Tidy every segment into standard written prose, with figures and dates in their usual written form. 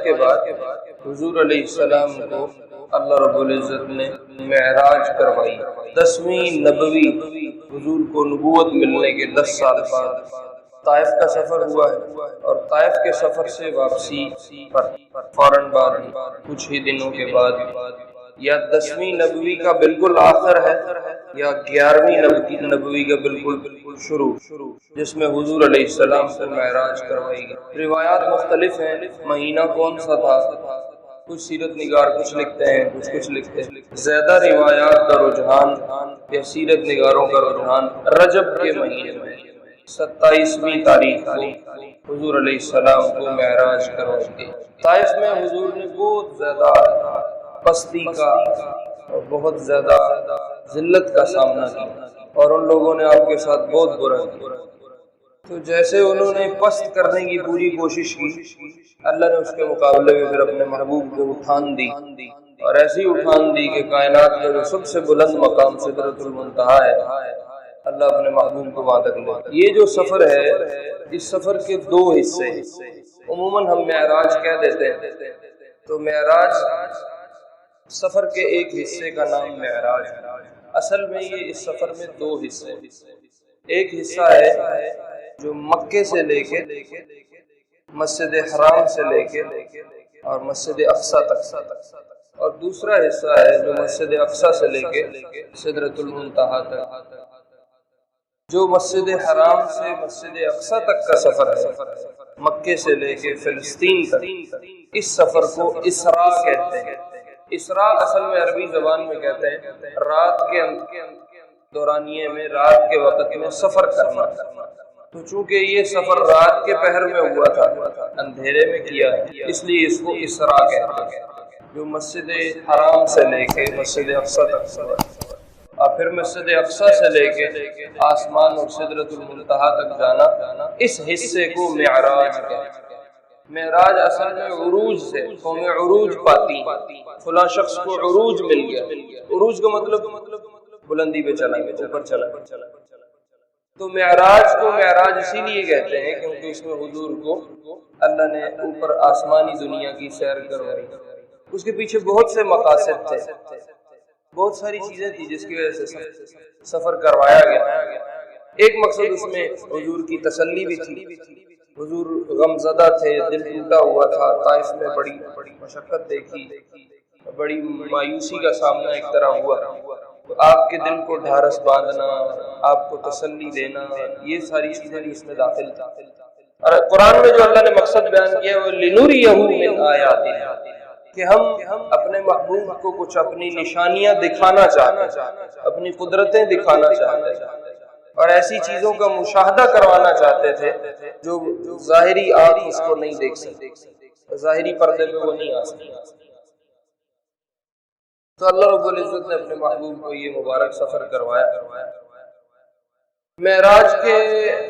کے بعد حضور علیہ السلام کو اللہ رب العزت نے معراج کروائی۔ 10ویں نبوی، حضور کو نبوت ملنے کے 10 سال بعد طائف کا سفر ہوا ہے، اور طائف کے سفر سے واپسی پر فوراً بعد کچھ ہی دنوں کے بعد یا 10ویں نبوی کا بالکل آخر ہے یا 11ویں نبوی کا بالکل شروع، جس میں حضور علیہ السلام کو معراج کروائی گئی۔ روایات مختلف ہیں، مہینہ کون سا تھا، کچھ سیرت نگار کچھ لکھتے ہیں، کچھ لکھتے ہیں۔ زیادہ روایات کا رجحان یا سیرت نگاروں کا رجحان رجب کے مہینے میں 27ویں تاریخ کو حضور علیہ السلام کو معراج کروائی گئی۔ طائف میں حضور نے بہت زیادہ پستی کا اور بہت زیادہ ذلت کا سامنا کیا، اور ان لوگوں نے آپ کے ساتھ بہت برا کیا۔ تو جیسے انہوں نے پست کرنے کی پوری کوشش کی، اللہ نے اس کے مقابلے میں پھر اپنے محبوب کو اٹھان دی، اور ایسی اٹھان دی کہ کائنات کا جو سب سے بلند مقام سدرۃ المنتہا ہے، اللہ اپنے محبوب کو وہاں تک لے۔ یہ جو سفر ہے، اس سفر کے 2 حصے، عموماً ہم معراج کہہ دیتے ہیں، تو معراج سفر کے ایک حصے کا نام معراج ہے۔ اصل میں یہ اس سفر میں 2 حصے، ایک حصہ ہے جو مکے سے لے کے مسجد حرام سے لے کے اور مسجد اقصی تک، اور دوسرا حصہ ہے جو مسجد اقصی سے لے کے سدرۃ المنتہا تک۔ جو مسجد حرام سے مسجد اقصی تک کا سفر ہے، مکے سے لے کے فلسطین تک، اس سفر کو اسراء کہتے ہیں۔ اسراء اصل میں عربی زبان میں کہتے ہیں رات کے دورانیے میں، رات کے وقت میں سفر کرنا۔ تو چونکہ یہ سفر رات کے پہر میں ہوا تھا، اندھیرے میں کیا ہے، اس لیے اس کو اسراء کہتے ہیں۔ جو مسجد حرام سے لے کے مسجد اقصی تک سفر، اور پھر مسجد اقصی سے لے کے آسمان اور سدرۃ المنتہا تک جانا، اس حصے کو معراج کہتے ہیں۔ معراج اصل میں عروج سے، قومیں عروج پاتی، فلاں شخص کو عروج مل گیا۔ عروج کا مطلب بلندی پہ چلا گیا، اوپر چلا گیا۔ تو معراج کو معراج اسی لیے کہتے ہیں کیونکہ اس میں حضور کو اللہ نے اوپر آسمانی دنیا کی سیر کروائی۔ اس کے پیچھے بہت سے مقاصد تھے، بہت ساری چیزیں تھی جس کی وجہ سے سفر کروایا گیا۔ ایک مقصد اس میں حضور کی تسلی بھی تھی، حضور غم زدہ تھے، دل ٹوٹا ہوا تھا، طائف میں بڑی مشقت دیکھی، بڑی مایوسی کا سامنا ایک طرح ہوا، تو آپ کے دل کو ڈھارس باندھنا، آپ کو تسلی دینا، یہ ساری چیزیں اس میں داخل تھی۔ اور قرآن میں جو اللہ نے مقصد بیان کیا وہ لِنُرِيَهُ مِنْ آیَاتِنَا، کہ ہم اپنے محبوب کو کچھ اپنی نشانیاں دکھانا چاہتے ہیں، اپنی قدرتیں دکھانا چاہتے ہیں، اور ایسی چیزوں کا مشاہدہ کروانا چاہتے تھے جو ظاہری آنکھ اس کو نہیں دیکھ سکتی، ظاہری پردے پہ وہ نہیں آ سکتی۔ تو اللہ رب العزت نے اپنے محبوب کو یہ مبارک سفر کروایا۔ معراج کے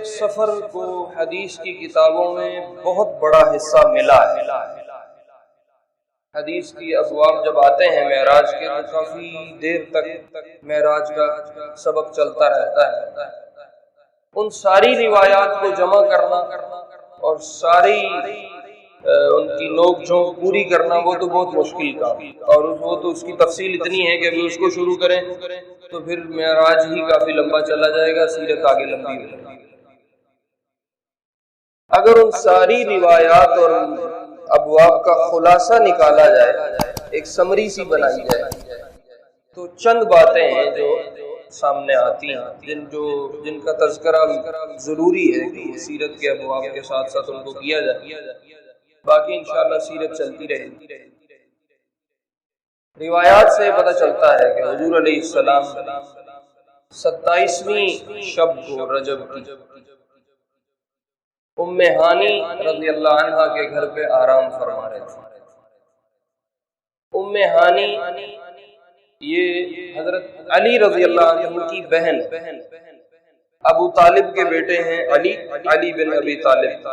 سفر کو حدیث کی کتابوں میں بہت بڑا حصہ ملا ہے۔ حدیث کی ابواب جب آتے ہیں معراج کے تو کافی دیر تک معراج کا سبق چلتا رہتا ہے۔ ان ساری روایات کو جمع کرنا اور ساری ان کی نوک جھونک پوری کرنا وہ تو بہت مشکل کام، اور وہ تو اس کی تفصیل اتنی ہے کہ ابھی اس کو شروع کریں تو پھر معراج ہی کافی لمبا چلا جائے گا، سیرت آگے لمبی ہو جائے گی۔ اگر ان ساری روایات اور ابواب کا خلاصہ نکالا جائے، ایک سمری سی بنائی جائے، تو چند باتیں ہیں جو سامنے آتی ہیں جن کا تذکرہ ضروری ہے کہ سیرت کے ابواب کے ساتھ ساتھ ان کو کیا جائے، باقی انشاءاللہ سیرت چلتی رہے گی۔ روایات سے پتہ چلتا ہے کہ حضور علیہ السلام 27ویں شب کو رجب کی ام ہانی رضی اللہ عنہا کے گھر پہ آرام فرما رہے تھے۔ ام ہانی یہ حضرت علی رضی اللہ عنہ کی بہن، ابو طالب کے بیٹے ہیں علی بن ابی طالب،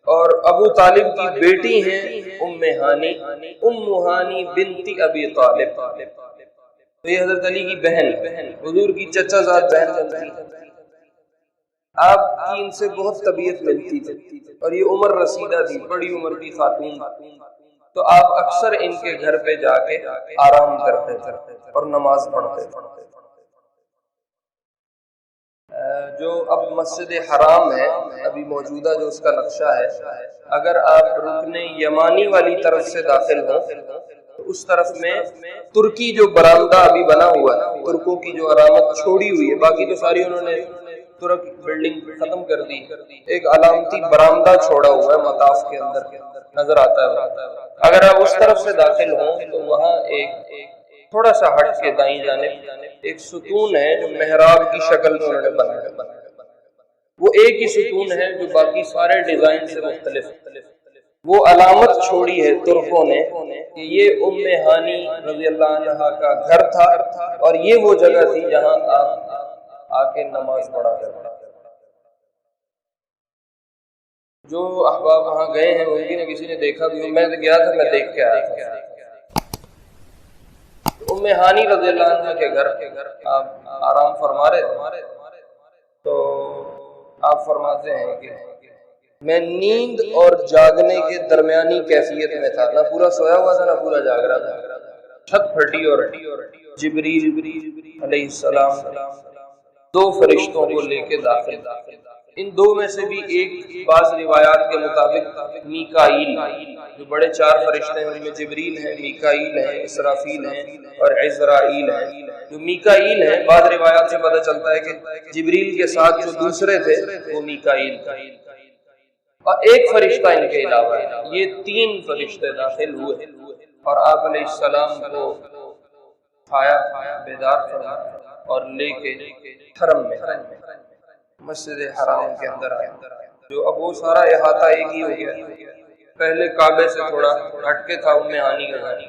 اور ابو طالب کی بیٹی ہیں ام ہانی بنت ابی طالب، تو یہ حضرت علی کی بہن، حضور کی چچا زاد بہن بنتی۔ آپ کی ان سے بہت طبیعت ملتی تھی، اور یہ عمر رسیدہ تھی، بڑی عمر کی خاتون، تو آپ اکثر ان کے گھر پہ جا کے آرام کرتے تھے اور نماز پڑھتے تھے۔ جو اب مسجد حرام ہے، ابھی موجودہ جو اس کا نقشہ ہے، اگر آپ رکن یمانی والی طرف سے داخل ہوں تو اس طرف میں ترکی جو برآمدہ ابھی بنا ہوا ہے، ترکوں کی جو علامت چھوڑی ہوئی ہے، باقی تو ساری انہوں نے ترک بلڈنگ ختم کر دی، ایک علامتی برآمدہ چھوڑا ہوا ہے مطاف کے اندر نظر آتا ہے۔ اگر آپ اس طرف سے داخل ہوں تو وہاں ایک تھوڑا سا ہٹ کے دائیں جانب ایک ستون ہے جو محراب کی شکل میں انہوں نے بنایا، وہ ایک ہی ستون ہے جو باقی سارے ڈیزائن سے مختلف ہے۔ وہ علامت چھوڑی ہے ترکوں نے کہ یہ ام ہانی رضی اللہ عنہا کا گھر تھا اور یہ وہ جگہ تھی جہاں آپ آ کے نماز پڑھا کرتے۔ جو احباب وہاں گئے ہیں ممکن ہے کسی نے دیکھا بھی، میں گیا تھا، میں دیکھ کے آیا تھا۔ ام ہانی رضی اللہ عنہ کے گھر آپ آرام فرما رہے تھے تو آپ فرماتے ہیں کہ میں نیند اور جاگنے کے درمیانی کیفیت میں تھا، نہ پورا سویا ہوا تھا نہ پورا جاگ رہا تھا۔ چھت پھٹی اور جبریل علیہ السلام دو فرشتوں کو لے کے داخل، ان دو میں سے بھی ایک بعض روایات کے مطابق میکائیل، جو بڑے چار فرشتے ہیں ان میں جبریل ہیں، میکائیل ہیں، اسرافیل ہیں اور عزرائیل ہیں۔ جو میکائیل ہیں بعض روایات سے پتہ چلتا ہے کہ جبریل کے ساتھ جو دوسرے تھے وہ میکائیل تھے، اور ایک فرشتہ ان کے علاوہ ہے، یہ تین فرشتے داخل ہوئے اور آپ علیہ السلام کو اٹھایا، بیدار فرمایا اور لے کے حرم میں مسجد حرام کے اندر آیا، جو اب وہ سارا احاطہ ایک ہی ہو گیا۔ پہلے کعبے سے تھوڑا ہٹ کے تھا ام ہانی کا گھر،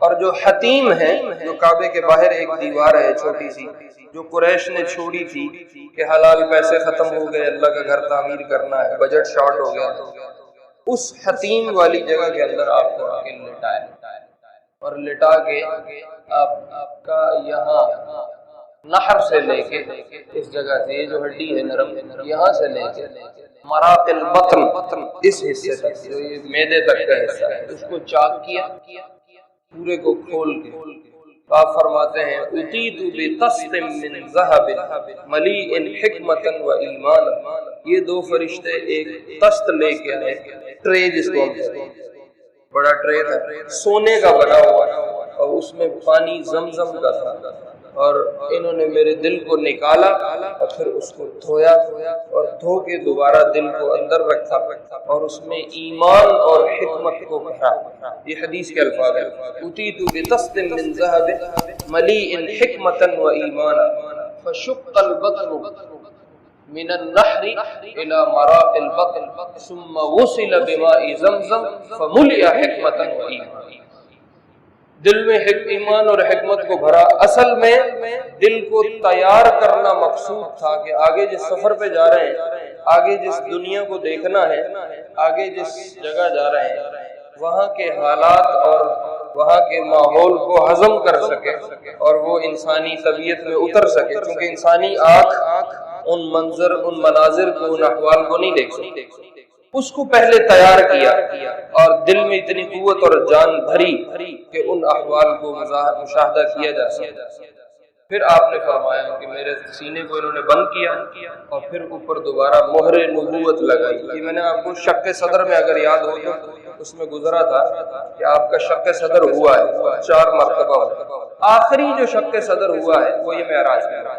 اور جو حتیم ہے جو کعبے کے باہر ایک دیوار ہے چھوٹی سی جو قریش نے چھوڑی تھی کہ حلال پیسے ختم ہو گئے، اللہ کا گھر تعمیر کرنا ہے، بجٹ شارٹ ہو گیا، اس حتیم والی جگہ کے اندر آپ کو آ کے لٹایا اور لٹا کے آپ کا یہاں نحر سے لے کے اس جگہ سے، یہ جو ہڈی ہے نرم، یہاں سے لے کے مراق البطن اس حصے تک، جو یہ معدے تک کا حصہ ہے، اس کو چاک کیا، پورے کو کھول کے آپ فرماتے ہیں اتیت بطست من ذهب ملیء حکمتا و ایمانا، یہ دو فرشتے ایک طست لے کے آئے، ٹرے جس کو ہم کہتے ہیں، بڑا ٹرے تھا سونے کا بنا ہوا اور اس میں پانی زمزم کا تھا، اور انہوں نے میرے دل کو نکالا اور پھر اس کو دھویا اور دھو کے دوبارہ دل کو اندر رکھا اور اس میں ایمان اور حکمت کو بھرا۔ یہ حدیث کے الفاظ ہیں، اتیت بطست من ذهب ملیء حکمتا و ایمانا فشق البطن من النحر الى مراء البطن ثم وصل بماء زمزم فملئ حکمتا و ایمانا۔ دل میں ایمان اور حکمت کو بھرا، اصل میں دل کو تیار کرنا مقصود تھا کہ آگے جس سفر پہ جا رہے ہیں، آگے جس دنیا کو دیکھنا ہے، آگے جس جگہ جا رہے ہیں، وہاں کے حالات اور وہاں کے ماحول کو ہضم کر سکے اور وہ انسانی طبیعت میں اتر سکے، کیونکہ انسانی آنکھ ان منظر، ان مناظر کو، ان احوال کو نہیں دیکھ سکتی۔ اس کو پہلے تیار کیا اور دل میں اتنی قوت اور جان بھری کہ ان احوال کو مشاہدہ کیا جا سکے۔ پھر آپ نے فرمایا کہ میرے سینے کو انہوں نے بند کیا اور پھر اوپر دوبارہ مہر نبوت لگائی۔ یہ میں نے آپ کو شق صدر میں اگر یاد ہو تو اس میں گزرا تھا کہ آپ کا شق صدر ہوا ہے 4 مرتبہ، آخری جو شق صدر ہوا ہے وہ یہ معراج کا،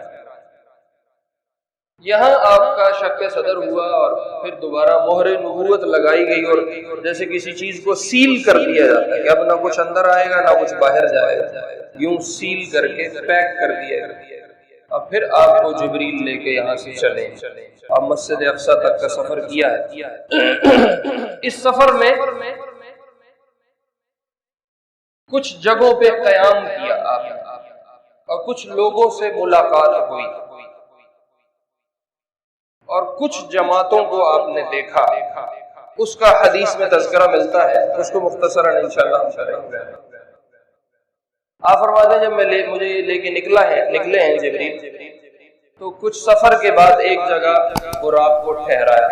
یہاں آپ کا شق صدر ہوا اور پھر دوبارہ مہر نبوت لگائی گئی، اور جیسے کسی چیز کو سیل کر دیا جاتا ہے کہ اب نہ کچھ اندر آئے گا نہ کچھ باہر جائے گا، یوں سیل کر کے پیک کر دیا گیا۔ اب پھر آپ کو جبریل لے کے یہاں سے چلے، اب مسجد اقصی تک کا سفر کیا ہے۔ اس سفر میں کچھ جگہوں پہ قیام کیا آپ نے اور کچھ لوگوں سے ملاقات ہوئی اور کچھ جماعتوں کو آپ نے دیکھا، اس کا حدیث میں تذکرہ ملتا ہے، اس کو مختصراً انشاءاللہ ہم کریں گے۔ آپ فرماتے ہیں جب مجھے لے کے نکلے ہیں جبریل، تو کچھ سفر کے بعد ایک جگہ براق کو ٹھہرایا۔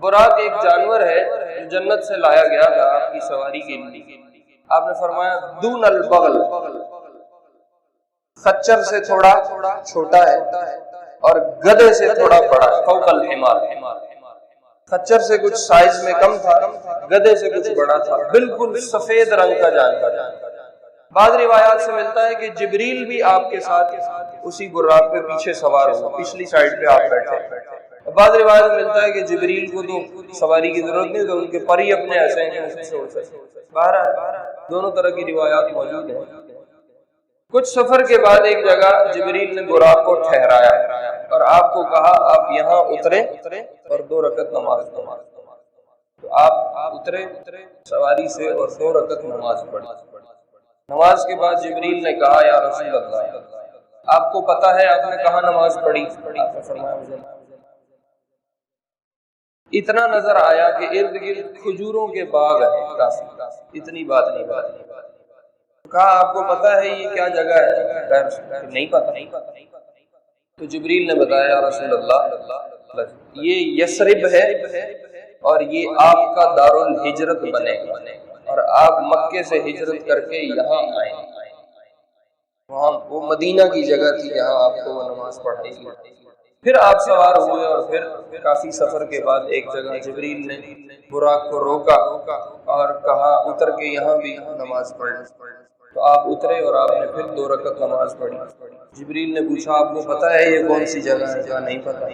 براق ایک جانور ہے جو جنت سے لایا گیا تھا آپ کی سواری کے آپ نے فرمایا دون البغل، خچر سے تھوڑا چھوٹا ہے اور گدھے سے تھوڑا بڑا ہے، فوق الحمار، خچر سے کچھ سائز میں کم تھا، گدھے سے کچھ بڑا تھا، بالکل سفید رنگ کا جانور۔ بعض روایات سے ملتا ہے کہ جبریل بھی آپ کے ساتھ اسی براق پہ پیچھے سوار ہو، پچھلی سائیڈ پہ آپ بیٹھے۔ بعض روایات میں ملتا ہے کہ جبریل کو تو سواری کی ضرورت نہیں، تو ان کے پر ہی اپنے ایسے ہیں کہ اس سے اڑ سکتے۔ بہرحال دونوں طرح کی روایات موجود ہیں۔ کچھ سفر کے بعد ایک جگہ جبریل نے براق کو ٹھہرایا اور آپ کو کہا آپ یہاں اترے اور 2 رکعت نماز پڑھیں۔ تو آپ اترے سواری سے اور 2 رکعت نماز پڑھی۔ نماز کے بعد جبریل نے کہا یا رسول اللہ، آپ کو پتہ ہے آپ نے کہاں نماز پڑھی؟ آپ نے فرمایا مجھے اتنا نظر آیا کہ ارد گرد کھجوروں کے باغ ہیں کافی، اتنی بات نہیں کہا آپ کو پتہ ہے یہ کیا جگہ ہے؟ نہیں پتہ۔ تو جبریل نے بتایا یا رسول اللہ یہ یثرب ہے اور یہ آپ کا دارالہجرت بنے گا، اور آپ مکے سے ہجرت کر کے یہاں آئیں۔ وہاں وہ مدینہ کی جگہ تھی جہاں آپ کو وہ نماز پڑھائی گئی۔ پھر آپ سوار ہوئے اور پھر کافی سفر کے بعد ایک جگہ جبریل نے براق کو روکا اور کہا اتر کے یہاں بھی نماز پڑھ۔ تو آپ اترے اور آپ نے پھر 2 رکعت نماز پڑھی۔ جبریل نے پوچھا آپ کو پتہ ہے یہ کون سی جگہ ہے؟ کہا نہیں پتہ۔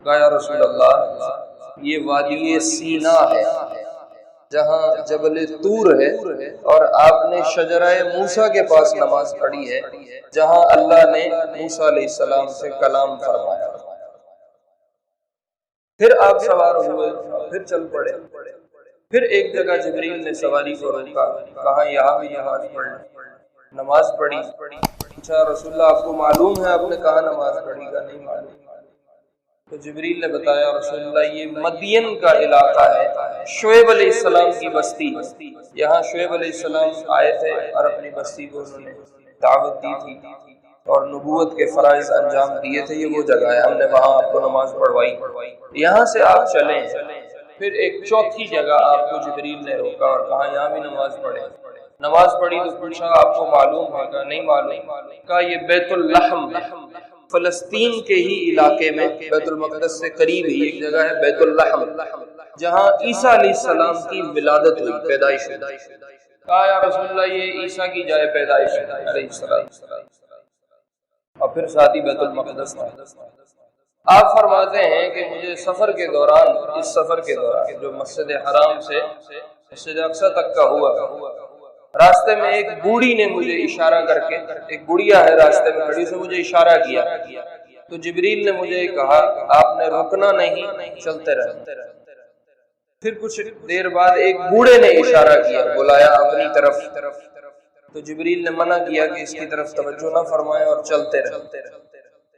کہا یا رسول اللہ یہ وادی سینا ہے جہاں جبل طور ہے، اور آپ نے شجرہ موسیٰ کے پاس نماز پڑھی ہے جہاں اللہ نے موسیٰ علیہ السلام سے کلام فرمایا۔ پھر آپ سوار ہوئے، پھر چل پڑے۔ پھر ایک جگہ جبریل نے سواری کو روکا، کہا یہاں بھی نماز پڑھ۔ نماز پڑھی۔ پوچھا رسول اللہ آپ کو معلوم ہے آپ نے کہاں نماز پڑھی؟ کا نہیں معلوم۔ تو جبریل نے بتایا رسول اللہ یہ مدین کا علاقہ ہے، شعیب علیہ السلام کی بستی، یہاں شعیب علیہ السلام آئے تھے اور اپنی بستی کو انہوں نے دعوت دی تھی اور نبوت کے فرائض انجام دیے تھے، یہ وہ جگہ ہے، ہم نے وہاں آپ کو نماز پڑھوائی۔ یہاں سے آپ چلیں۔ پھر ایک چوتھی جگہ آپ کو جبریل نے روکا اور کہا یہاں بھی نماز پڑھیں۔ نماز پڑھی تو پوچھا آپ کو معلوم ہے؟ کہا نہیں معلوم۔ کہا یہ بیت اللحم فلسطین کے ہی علاقے میں بیت المقدس سے قریب ہی ایک جگہ ہے بیت اللحم جہاں عیسیٰ علیہ السلام کی ولادت ہوئی، پیدائش ہوئی۔ کہا یا رسول اللہ یہ عیسیٰ کی جائے پیدائش علیہ السلام، اور پھر ساتھ ہی بیت المقدس تھا۔ آپ فرماتے ہیں کہ مجھے سفر کے دوران، اس سفر کے دوران جو مسجد حرام سے مسجد اقصی تک کا ہوا، راستے میں ایک بوڑھی نے مجھے اشارہ کر کے، ایک گڑیا ہے راستے میں کھڑی، سے مجھے اشارہ کیا۔ تو جبریل نے مجھے کہا آپ نے رکنا نہیں، چلتے رہے۔ پھر کچھ دیر بعد ایک بوڑھے نے اشارہ کیا، بلایا اپنی طرف، تو جبریل نے منع کیا کہ اس کی طرف توجہ نہ فرمائے اور چلتے رہے۔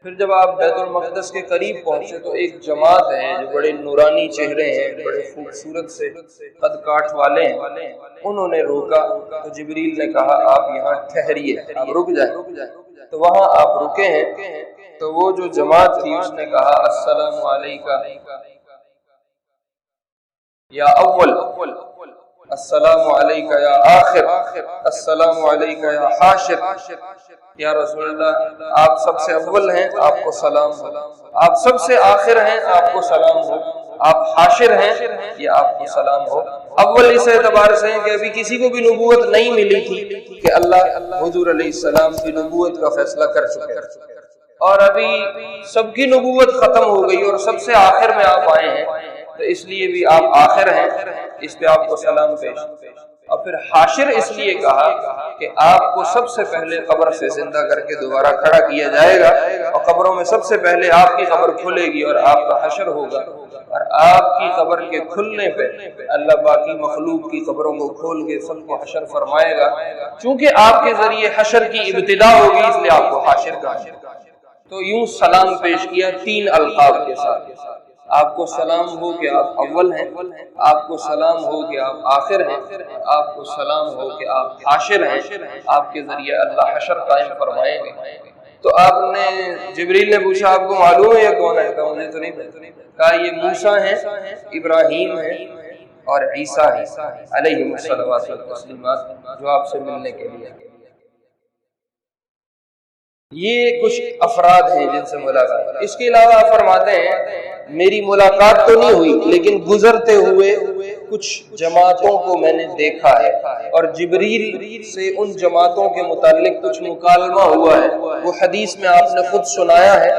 پھر جب آپ بیت المقدس کے قریب پہنچے تو ایک جماعت ہے جو بڑے نورانی چہرے ہیں، بڑے خوبصورت سے قد کاٹ والے ہیں، انہوں نے روکا۔ تو جبریل نے کہا آپ یہاں ٹھہریے، آپ رک جائیں۔ تو وہاں آپ رکے ہیں تو وہ جو جماعت تھی اس نے کہا السلام علیکہ یا اول، السلام علیکہ یا آخر، السلام علیکہ یا حاشر۔ یا رسول اللہ آپ سب سے اول ہیں، آپ کو سلام ہو، آپ سب سے آخر ہیں، آپ کو سلام ہو، آپ حاشر ہیں، یہ آپ کو سلام ہو۔ اول اس اعتبار سے کہ ابھی کسی کو بھی نبوت نہیں ملی تھی کہ اللہ حضور علیہ السلام کی نبوت کا فیصلہ کر چکے، اور ابھی سب کی نبوت ختم ہو گئی اور سب سے آخر میں آپ آئے ہیں، تو اس لیے بھی آپ آخر ہیں، اس پہ آپ کو سلام پیش۔ اور پھر حاشر اس لیے کہا کہ آپ کو سب سے پہلے قبر سے زندہ کر کے دوبارہ کھڑا کیا جائے گا، اور قبروں میں سب سے پہلے آپ کی قبر کھلے گی اور آپ کا حشر ہوگا، اور آپ کی قبر کے کھلنے پہ اللہ باقی مخلوق کی قبروں کو کھول کے سب کو حشر فرمائے گا۔ چونکہ آپ کے ذریعے حشر کی ابتدا ہوگی اس لیے آپ کو حاشر کہا۔ تو یوں سلام پیش کیا 3 القاب کے ساتھ۔ آپ کو سلام ہو کہ آپ اول ہیں، آپ کو سلام ہو کہ آپ آخر ہیں، آپ کو سلام ہو کہ آپ حاشر ہیں، آپ کے ذریعے اللہ حشر قائم فرمائیں گے۔ تو آپ نے، جبریل نے پوچھا آپ کو معلوم ہے یہ کون ہے؟ کہا مجھے تو نہیں پتا۔ کہا یہ موسیٰ ہیں، ابراہیم ہیں اور عیسیٰ علیہم الصلوات والتسلیمات جو آپ سے ملنے کے لیے. یہ کچھ افراد ہیں جن سے ملاقات. اس کے علاوہ آپ فرماتے ہیں میری ملاقات تو نہیں ہوئی لیکن گزرتے ہوئے کچھ جماعتوں کو میں نے دیکھا ہے اور جبریل سے ان جماعتوں کے متعلق کچھ مکالمہ ہوا ہے. وہ حدیث میں آپ نے خود سنایا ہے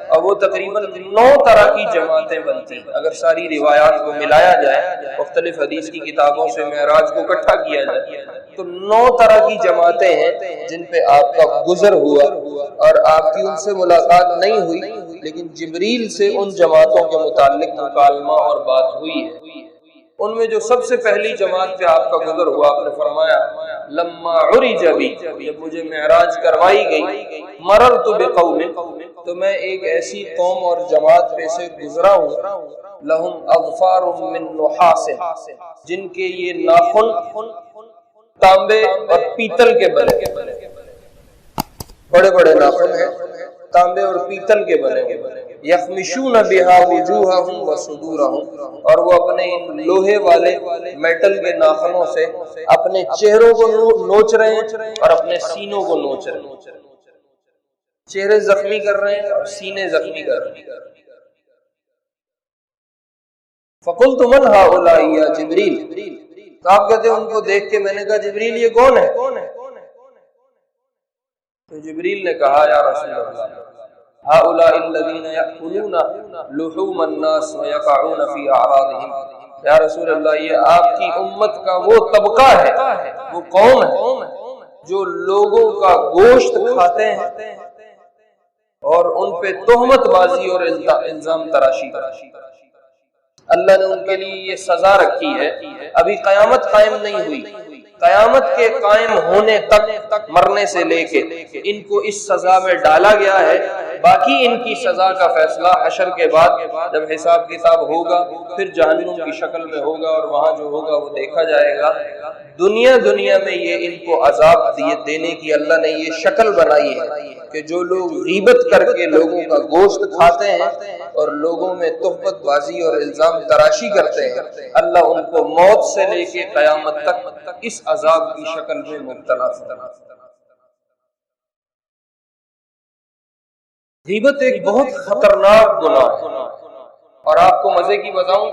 اور وہ تقریباً 9 طرح کی جماعتیں بنتی ہیں. اگر ساری روایات کو ملایا جائے مختلف حدیث کی کتابوں سے معراج کو اکٹھا کیا جائے تو 9 طرح کی جماعتیں ہیں جن پہ آپ کا گزر ہوا اور آپ کی ان سے ملاقات نہیں ہوئی لیکن جبریل سے ان جماعتوں کے متعلق مکالمہ اور بات ہوئی ہے. ان میں جو سب سے پہلی جماعت پہ آپ کا گزر ہوا آپ نے فرمایا لما عرج بی، جب مجھے معراج کروائی گئی، مررت بقوم، تو میں ایک ایسی قوم اور جماعت پہ سے گزرا ہوں لہم اظفار من نحاس، جن کے یہ ناخن تانبے اور پیتل کے بنے، بڑے بڑے ناخن ہیں، تانبے اور پیتل کے بنے ہوئے. یخمشون بہا وجوہہم وصدورہم، اور وہ اپنے ان لوہے والے میٹل کے ناخنوں سے اپنے چہروں کو نوچ رہے ہیں اور اپنے سینوں کو نوچ رہے ہیں. چہرے زخمی کر رہے ہیں اور سینے زخمی کر رہے ہیں. فقلت من ہؤلاء یا جبریل، تو آپ کہتے ہیں ان کو دیکھ کے میں نے کہا جبریل یہ کون ہے؟ تو جبریل نے کہا یا رسول اللہ هؤلاء الذين يأكلون لحوم الناس ويقعون في أعراضهم، یا رسول اللہ یہ آپ کی امت کا وہ طبقہ ہے، وہ قوم ہے جو لوگوں کا گوشت کھاتے ہیں اور ان پہ تہمت بازی اور الزام تراشی کرتے ہیں. اللہ نے ان کے لیے یہ سزا رکھی ہے. ابھی قیامت قائم نہیں ہوئی، قیامت کے قائم ہونے تک مرنے سے لے کے ان کو اس سزا میں ڈالا گیا ہے. باقی ان کی سزا کا فیصلہ حشر کے بعد جب حساب کتاب ہوگا پھر جہنم کی شکل میں ہوگا اور وہاں جو ہوگا وہ دیکھا جائے گا. دنیا میں یہ ان کو عذاب دینے کی اللہ نے یہ شکل بنائی ہے کہ جو لوگ غیبت کر کے لوگوں کا گوشت کھاتے ہیں اور لوگوں میں تہمت بازی اور الزام تراشی کرتے ہیں، اللہ ان کو موت سے لے کے قیامت تک اس عذاب کی شکل میں مبتلا کرتا ہے. غیبت ایک بہت خطرناک گناہ ہے اور آپ کو مزے کی بتاؤں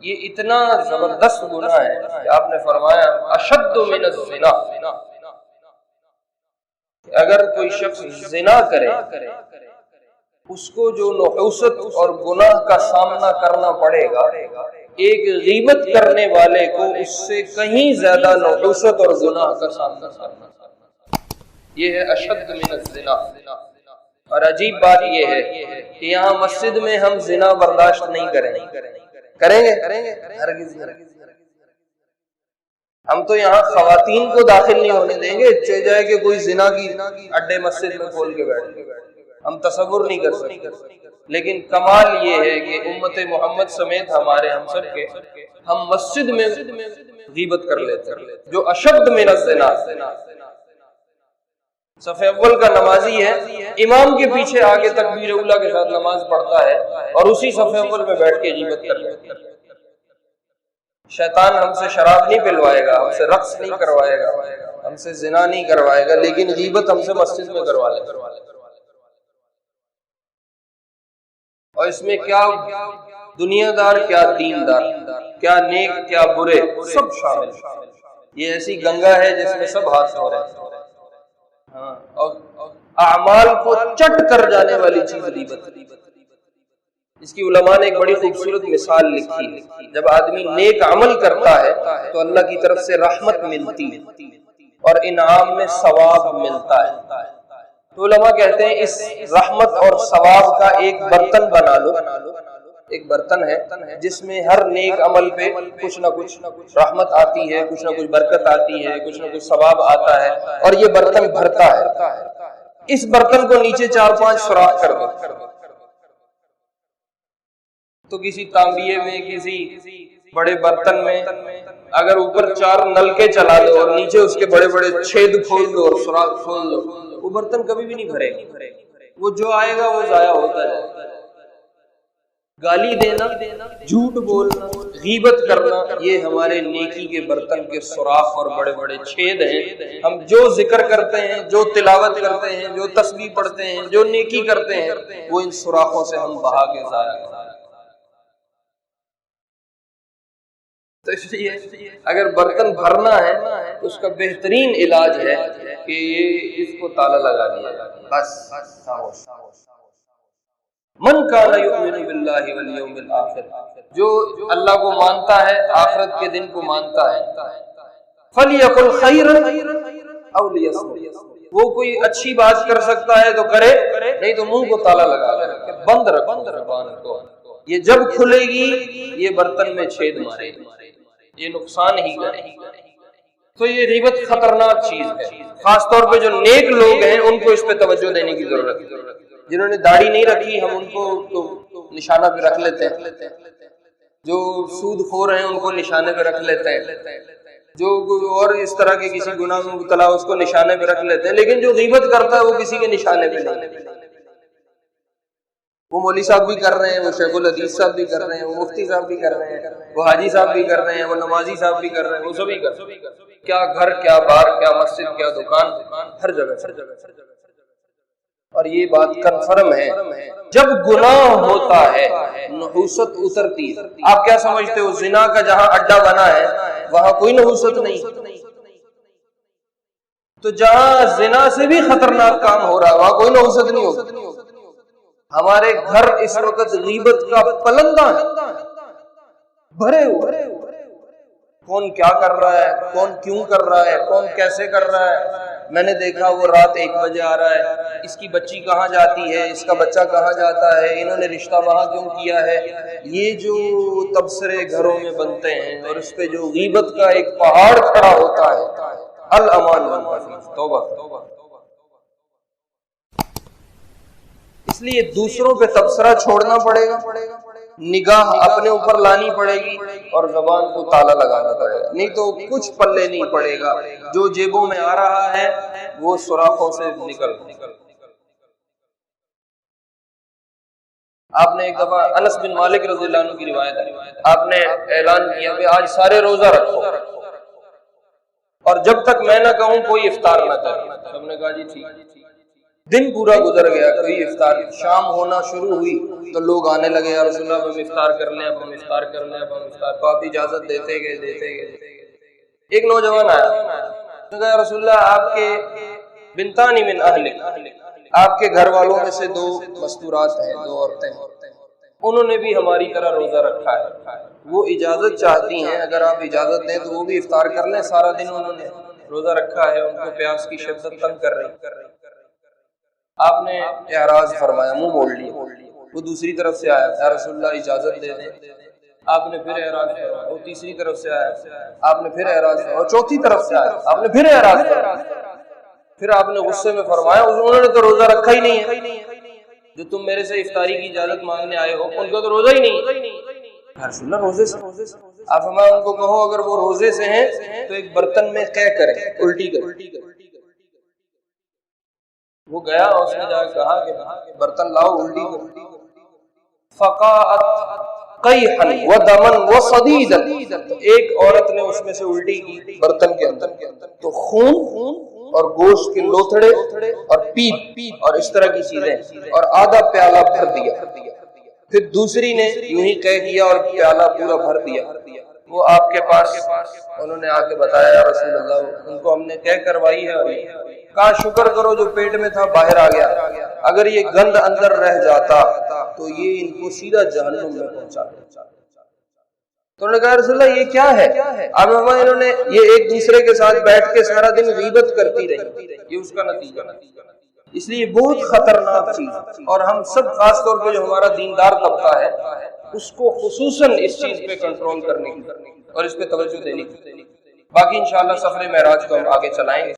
یہ اتنا زبردست گناہ ہے کہ آپ نے فرمایا اشد من الزنا، اگر کوئی شخص زنا کرے اس کو جو نحوست اور گناہ کا سامنا کرنا پڑے گا ایک غیبت کرنے والے کو اس سے کہیں زیادہ نحوست اور گناہ کا سامنا کرنا. یہ ہے اشد من الزنا. اور عجیب بات یہ ہے کہ یہاں مسجد میں ہم زنا برداشت نہیں کریں گے ہرگز. ہم تو یہاں خواتین کو داخل نہیں ہونے دیں گے، چاہے جائے کہ کوئی زنا کی اڈے مسجد میں کھول کے بیٹھ گئے، ہم تصور نہیں کر سکتے. لیکن کمال یہ ہے کہ امت محمد سمیت ہمارے ہم سب کے ہم مسجد میں غیبت کر لیتے ہیں جو اشد من الزنا. صف اول کا نمازی ہے، امام کے پیچھے آگے تکبیر اولیٰ کے ساتھ نماز پڑھتا ہے اور اسی صف اول میں بیٹھ کے غیبت کر لیتا ہے. شیطان ہم سے شراب نہیں پلوائے گا، ہم سے رقص نہیں کروائے گا، ہم سے زنا نہیں کروائے گا، لیکن غیبت ہم سے مسجد میں کروا لے گا. اور اس میں کیا دنیا دار، کیا دین دار، کیا نیک کیا برے، سب شامل. یہ ایسی گنگا ہے جس میں سب ہاتھ دھو رہے ہیں. اور اعمال کو چٹ کر جانے والی چیز غیبت. اس کی علماء نے ایک بڑی خوبصورت مثال لکھی ہے. جب آدمی نیک عمل کرتا ہے تو اللہ کی طرف سے رحمت ملتی ہے اور انعام میں ثواب ملتا ہے. تو علماء کہتے ہیں اس رحمت اور ثواب کا ایک برتن بنا لو. ایک برتن ہے جس میں ہر نیک عمل پہ کچھ نہ کچھ رحمت آتی ہے، کچھ نہ کچھ برکت آتی ہے، کچھ نہ کچھ ثواب آتا ہے اور یہ برتن بھرتا ہے. اس برتن کو نیچے 4-5 سوراخ کر دو تو کسی تانبیے میں، کسی بڑے برتن میں اگر اوپر 4 نلکے چلا دو اور نیچے اس کے بڑے بڑے چھید کھول دو اور سوراخ کھول دو، وہ برتن کبھی بھی نہیں بھرے گا. وہ جو آئے گا وہ ضائع ہوتا ہے. گالی دینا، جھوٹ بولنا، غیبت کرنا، یہ ہمارے نیکی کے برتن کے سوراخ اور بڑے بڑے چھید ہیں۔ ہم جو ذکر کرتے ہیں، جو تلاوت کرتے ہیں، جو تسبیح پڑھتے ہیں، جو نیکی کرتے ہیں، وہ ان سوراخوں سے ہم بہا کے ضائع کرتے ہیں۔ تو اس لیے اگر برتن بھرنا ہے تو اس کا بہترین علاج ہے کہ اس کو تالا لگا دیا جائے، بس خاموش۔ من کان یؤمن باللہ والیوم الآخر، جو اللہ کو مانتا ہے، آخرت کے دن کو مانتا ہے، فلیقل خیرا او لیصمت، وہ کوئی اچھی بات کر سکتا ہے تو کرے، نہیں تو منہ کو تالا لگا دے، بند رکھو زبان کو۔ یہ جب کھلے گی یہ برتن میں چھید مارے گی، یہ نقصان ہی کرے۔ تو یہ غیبت خطرناک چیز ہے، خاص طور پہ جو نیک لوگ ہیں ان کو اس پہ توجہ دینے کی ضرورت ہے۔ جنہوں نے داڑھی نہیں رکھی ہم ان کو تو نشانہ پہ رکھ لیتے ہیں، جو سود خور ہیں ان کو نشانے پہ رکھ لیتے ہیں، جو اور اس طرح کے کسی گناہ میں مبتلا اس کو نشانے پہ رکھ لیتے ہیں، لیکن جو غیبت کرتا ہے وہ کسی کے نشانے پہ نہیں۔ وہ مولوی صاحب بھی کر رہے ہیں، وہ شیخ الحدیث صاحب بھی کر رہے ہیں، وہ مفتی صاحب بھی کر رہے ہیں، وہ حاجی صاحب بھی کر رہے ہیں، وہ نمازی صاحب بھی کر رہے ہیں، وہ سبھی کر رہے ہیں۔ کیا گھر، کیا بار، کیا مسجد، کیا دکان، ہر جگہ۔ اور یہ بات کنفرم ہے، جب گناہ ہوتا ہے نحوست اترتی ہے۔ آپ کیا سمجھتے ہو زنا کا جہاں اڈا بنا ہے وہاں کوئی نحوست نہیں؟ تو جہاں زنا سے بھی خطرناک کام ہو رہا ہے وہاں کوئی نحوست نہیں ہوگی۔ ہمارے گھر اس وقت غیبت کا پلندہ ہے، بھرے ہوئے، کون کیا کر رہا ہے، کون کیوں کر رہا ہے، کون کیسے کر رہا ہے۔ میں نے دیکھا وہ رات 1 بجے آ رہا ہے، اس کی بچی کہاں جاتی ہے، اس کا بچہ کہاں جاتا ہے، انہوں نے رشتہ وہاں کیوں کیا ہے۔ یہ جو تبصرے گھروں میں بنتے ہیں اور اس پہ جو غیبت کا ایک پہاڑ کھڑا ہوتا ہے، الامان والنفس، توبہ۔ اس لیے دوسروں پہ تبصرہ چھوڑنا پڑے گا، نگاہ اپنے اوپر لانی پڑے گی اور زبان کو تالا لگانا پڑے گا، نہیں تو کچھ پلے نہیں پڑے گا۔ جو جیبوں میں آ رہا ہے وہ سوراخوں سے نکل۔ آپ نے ایک دفعہ انس بن مالک رضی اللہ عنہ کی روایت ہے، آپ نے اعلان کیا کہ آج سارے روزہ رکھو اور جب تک میں نہ کہوں کوئی افطار نہ کرے۔ سب نے کہا جی ٹھیک۔ دن پورا گزر گیا، کوئی افطار، شام ہونا شروع ہوئی تو لوگ آنے لگے، یا رسول اللہ ہم افطار کر لیں، اب ہم افطار کر لیں، اب ہم افطار، تو آپ اجازت دیتے گئے۔ ایک نوجوان آیا، اس نے کہا یا رسول اللہ آپ کے بنتانی من اہلک، آپ کے گھر والوں میں سے 2 مستورات ہیں، 2 عورتیں ہیں، انہوں نے بھی ہماری طرح روزہ رکھا ہے، وہ اجازت چاہتی ہیں، اگر آپ اجازت دیں تو وہ بھی افطار کر لیں، سارا دن انہوں نے روزہ رکھا ہے، ان کو پیاس کی شدت تنگ کر رہی۔ آپ نے اعراض فرمایا، منہ موڑ لیا۔ وہ دوسری طرف سے آیا، یا رسول اللہ اجازت دے دیں، آپ نے پھر اعراض فرمایا۔ وہ تیسری طرف سے آیا، آپ نے پھر اعراض فرمایا۔ اور چوتھی طرف سے آیا، آپ نے پھر اعراض فرمایا۔ پھر آپ نے غصے میں فرمایا انہوں نے تو روزہ رکھا ہی نہیں ہے، جو تم میرے سے افطاری کی اجازت مانگنے آئے ہو ان کا تو روزہ ہی نہیں ہے۔ یا رسول اللہ روزے سے، آپ فرمایا ان کو کہو اگر وہ روزے سے ہیں تو ایک برتن میں قے کریں، الٹی کریں۔ وہ گیا اور اس نے جا کے کہا کہ برتن لاؤ، الٹی کرو۔ فقاءت قیحا ودما وصدیدا، ایک عورت نے اس میں سے الٹی کی برتن کے اندر، تو خون اور گوشت کے لوتھڑے اور پیپ اور اس طرح کی چیزیں، اور آدھا پیالہ بھر دیا۔ پھر دوسری نے یوں ہی قے کیا اور پیالہ پورا بھر دیا۔ وہ آپ کے پاس انہوں نے آ کے بتایا یا رسول اللہ ان کو ہم نے قے کروائی ہے، اور کہا شکر کرو جو پیٹ میں تھا باہر آ گیا، اگر یہ گند اندر رہ جاتا تو یہ ان کو سیدھا جہنم میں پہنچا دیتا۔ تو انہوں نے کہا رسول اللہ یہ کیا ہے؟ اب انہوں نے یہ ایک دوسرے کے ساتھ بیٹھ کے سارا دن غیبت کرتی رہی، یہ اس کا نتیجہ۔ اس لیے بہت خطرناک چیز، اور ہم سب خاص طور پہ جو ہمارا دیندار طبقہ ہے اس کو خصوصاً اس چیز پہ کنٹرول کرنے کی اور اس پہ توجہ دینی کی۔ باقی انشاءاللہ سفر معراج کو ہم آگے چلائیں گے۔